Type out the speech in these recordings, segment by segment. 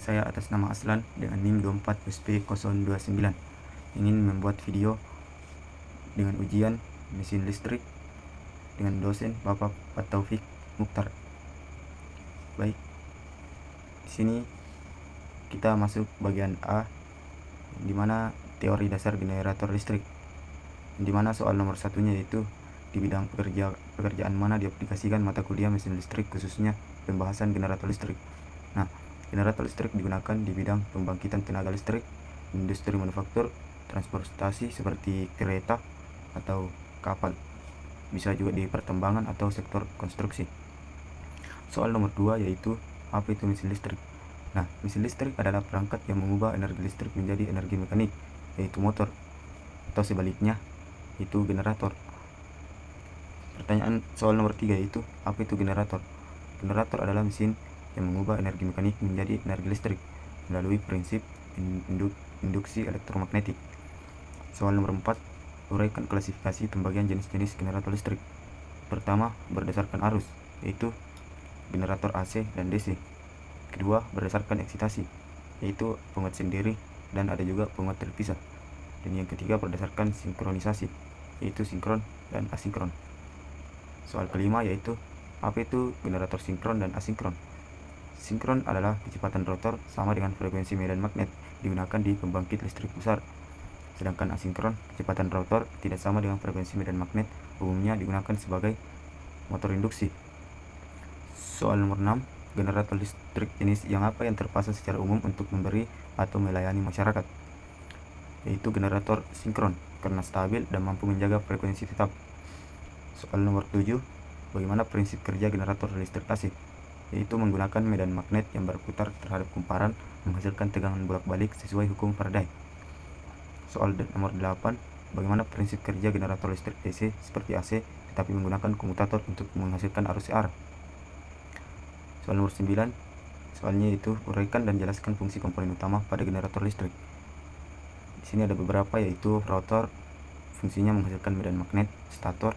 saya atas nama Aslan dengan NIM 24SP029 ingin membuat video dengan ujian mesin listrik dengan dosen Bapak Pak Taufik Mukhtar. Baik, di sini kita masuk bagian A, di mana teori dasar generator listrik, di mana soal nomor satunya yaitu di bidang pekerjaan mana diaplikasikan mata kuliah mesin listrik, khususnya pembahasan generator listrik. Nah, generator listrik digunakan di bidang pembangkitan tenaga listrik, industri manufaktur, transportasi seperti kereta atau kapal, bisa juga di pertambangan atau sektor konstruksi. Soal nomor 2 yaitu apa itu mesin listrik. Nah, mesin listrik adalah perangkat yang mengubah energi listrik menjadi energi mekanik, yaitu motor, atau sebaliknya itu generator. Pertanyaan soal nomor 3 yaitu apa itu generator. Generator adalah mesin yang mengubah energi mekanik menjadi energi listrik melalui prinsip induksi elektromagnetik. Soal nomor 4, uraikan klasifikasi pembagian jenis-jenis generator listrik. Pertama, berdasarkan arus, yaitu generator AC dan DC. Kedua, berdasarkan eksitasi, yaitu penguat sendiri dan ada juga penguat terpisah. Dan yang ketiga, berdasarkan sinkronisasi, yaitu sinkron dan asinkron. Soal kelima yaitu apa itu generator sinkron dan asinkron. Sinkron adalah kecepatan rotor sama dengan frekuensi medan magnet digunakan di pembangkit listrik besar. Sedangkan asinkron, kecepatan rotor tidak sama dengan frekuensi medan magnet, umumnya digunakan sebagai motor induksi. Soal nomor 6, generator listrik jenis yang apa yang terpasang secara umum untuk memberi atau melayani masyarakat, yaitu generator sinkron karena stabil dan mampu menjaga frekuensi tetap. Soal nomor 7, bagaimana prinsip kerja generator listrik AC, yaitu menggunakan medan magnet yang berputar terhadap kumparan menghasilkan tegangan bolak-balik sesuai hukum Faraday. Soal nomor 8, bagaimana prinsip kerja generator listrik DC seperti AC tetapi menggunakan komutator untuk menghasilkan arus searah. Soal nomor 9, soalnya itu uraikan dan jelaskan fungsi komponen utama pada generator listrik. Di sini ada beberapa, yaitu rotor, fungsinya menghasilkan medan magnet, stator,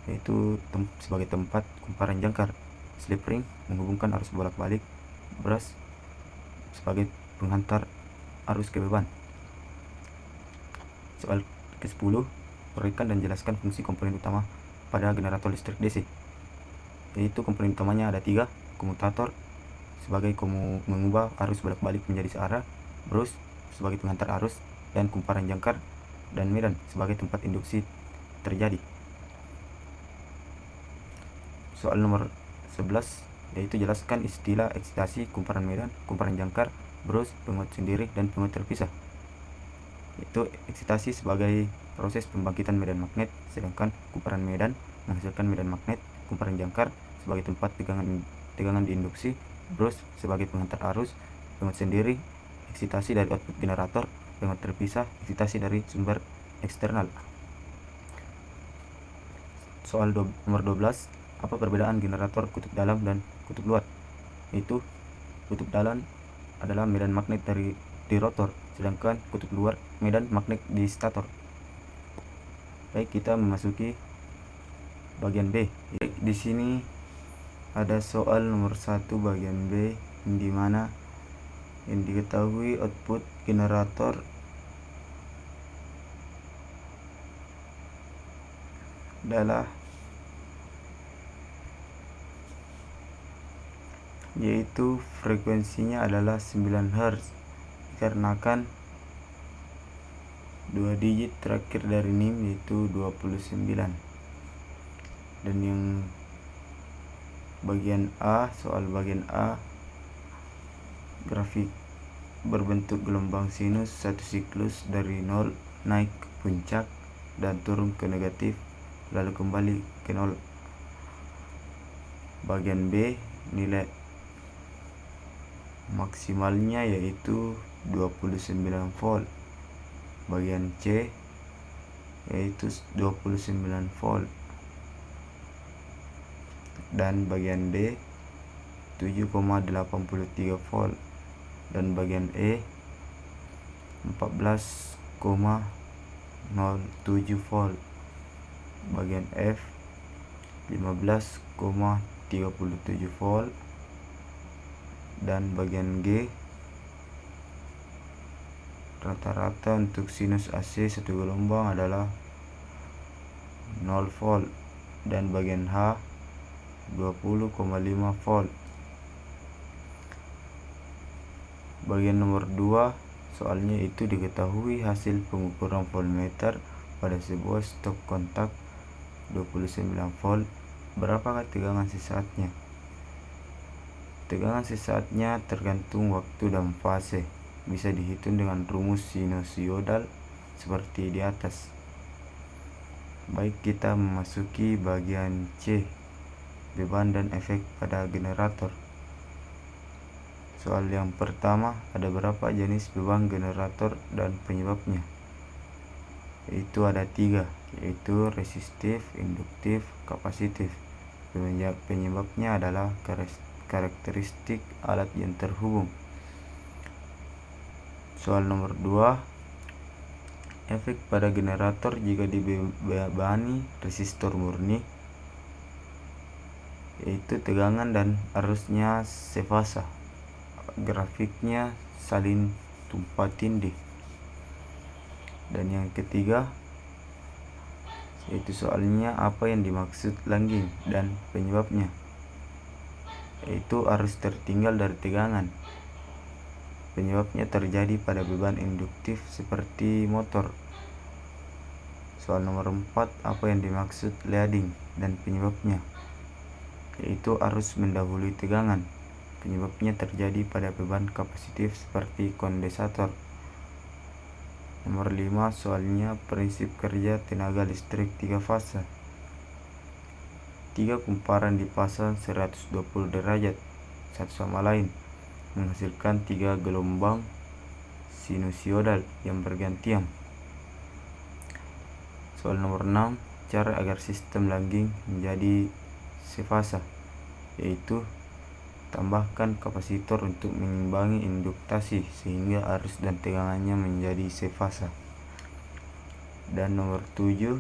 yaitu sebagai tempat kumparan jangkar, slip ring menghubungkan arus bolak-balik, brush sebagai penghantar arus ke beban. Soal ke-10, uraikan dan jelaskan fungsi komponen utama pada generator listrik DC, yaitu komponen utamanya ada 3, komutator sebagai mengubah arus bolak-balik menjadi searah, brush sebagai penghantar arus, dan kumparan jangkar dan medan sebagai tempat induksi terjadi. Soal nomor 11 yaitu jelaskan istilah eksitasi, kumparan medan, kumparan jangkar, brush, penguat sendiri, dan penguat terpisah. Yaitu eksitasi sebagai proses pembangkitan medan magnet, sedangkan kumparan medan menghasilkan medan magnet, kumparan jangkar sebagai tempat tegangan diinduksi, brush sebagai penghantar arus, penguat sendiri eksitasi dari output generator, penguat terpisah eksitasi dari sumber eksternal. Soal nomor 12, apa perbedaan generator kutub dalam dan kutub luar? Yaitu kutub dalam adalah medan magnet di rotor, sedangkan kutub luar medan magnet di stator. Baik, kita memasuki bagian B. Di sini ada soal nomor 1 bagian B, di mana yang diketahui output generator adalah yaitu frekuensinya adalah 9 Hz dikarenakan 2 digit terakhir dari NIM yaitu 29. Dan yang bagian A, soal bagian A, grafik berbentuk gelombang sinus satu siklus dari 0 naik ke puncak dan turun ke negatif lalu kembali ke 0. Bagian B, nilai maksimalnya yaitu 29 volt. Bagian C yaitu 29 volt. Dan bagian D 7,83 volt. Dan bagian E 14,07 volt. Bagian F 15,37 volt. Dan bagian G Rata-rata untuk sinus AC satu gelombang adalah 0 volt dan bagian H 20,5 volt. Bagian nomor 2, soalnya itu diketahui hasil pengukuran voltmeter pada sebuah stop kontak 29 volt. Berapakah tegangan sesaatnya? Tegangan sesaatnya tergantung waktu dan fase. Bisa dihitung dengan rumus sinusoidal seperti di atas. Baik, kita memasuki bagian C, beban dan efek pada generator. Soal yang pertama, ada berapa jenis beban generator dan penyebabnya? Itu ada 3, yaitu resistif, induktif, kapasitif. Penyebabnya adalah karakteristik alat yang terhubung. Soal nomor 2, efek pada generator jika dibebani resistor murni, yaitu tegangan dan arusnya sefasa. Grafiknya salin tumpah tindih. Dan yang ketiga, yaitu soalnya apa yang dimaksud lagging dan penyebabnya, yaitu arus tertinggal dari tegangan. Penyebabnya terjadi pada beban induktif seperti motor. Soal nomor 4, apa yang dimaksud leading dan penyebabnya, yaitu arus mendahului tegangan. Penyebabnya terjadi pada beban kapasitif seperti kondensator. Nomor 5, soalnya prinsip kerja tenaga listrik 3 fase. 3 kumparan dipasang 120 derajat satu sama lain, menghasilkan 3 gelombang sinusoidal yang bergantian. Soal nomor 6, cara agar sistem lagging menjadi sefasa, yaitu tambahkan kapasitor untuk mengimbangi induktasi sehingga arus dan tegangannya menjadi sefasa. Dan nomor 7,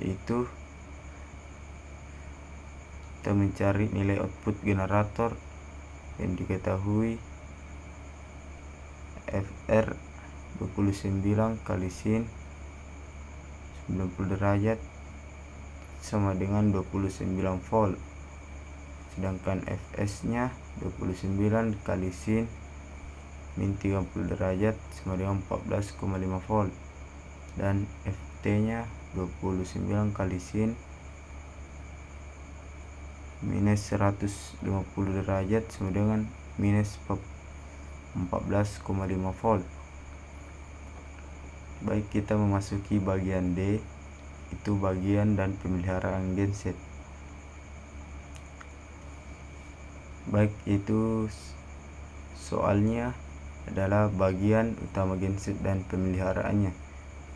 yaitu kita mencari nilai output generator yang diketahui Fr 29 kali sin 90 derajat sama dengan 29 volt. Sedangkan Fs nya 29 kali sin min 30 derajat sama dengan 14,5 volt. Dan Ft nya 29 kali sin minus 150 derajat sama dengan minus 14,5 volt. Baik, kita memasuki bagian D, itu bagian dan pemeliharaan genset. Baik, itu soalnya adalah bagian utama genset dan pemeliharaannya,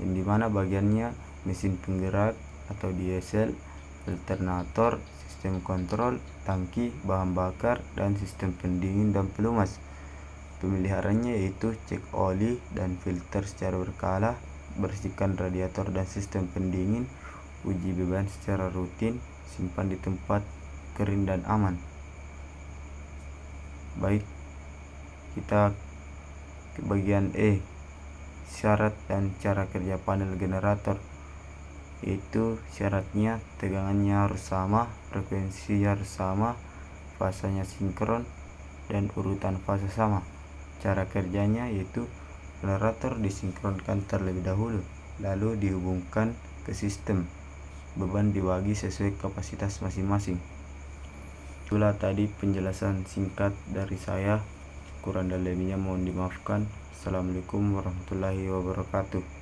yang dimana bagiannya mesin penggerak atau diesel, alternator, sistem kontrol, tangki, bahan bakar, dan sistem pendingin dan pelumas. Pemeliharaannya yaitu cek oli dan filter secara berkala, bersihkan radiator dan sistem pendingin, uji beban secara rutin, simpan di tempat kering dan aman. Baik, kita ke bagian E, syarat dan cara kerja panel generator. Yaitu syaratnya tegangannya harus sama, frekuensinya harus sama, fasanya sinkron, dan urutan fase sama. Cara kerjanya yaitu generator disinkronkan terlebih dahulu, lalu dihubungkan ke sistem. Beban dibagi sesuai kapasitas masing-masing. Itulah tadi penjelasan singkat dari saya. Kurang dan lebihnya mohon dimaafkan. Assalamualaikum warahmatullahi wabarakatuh.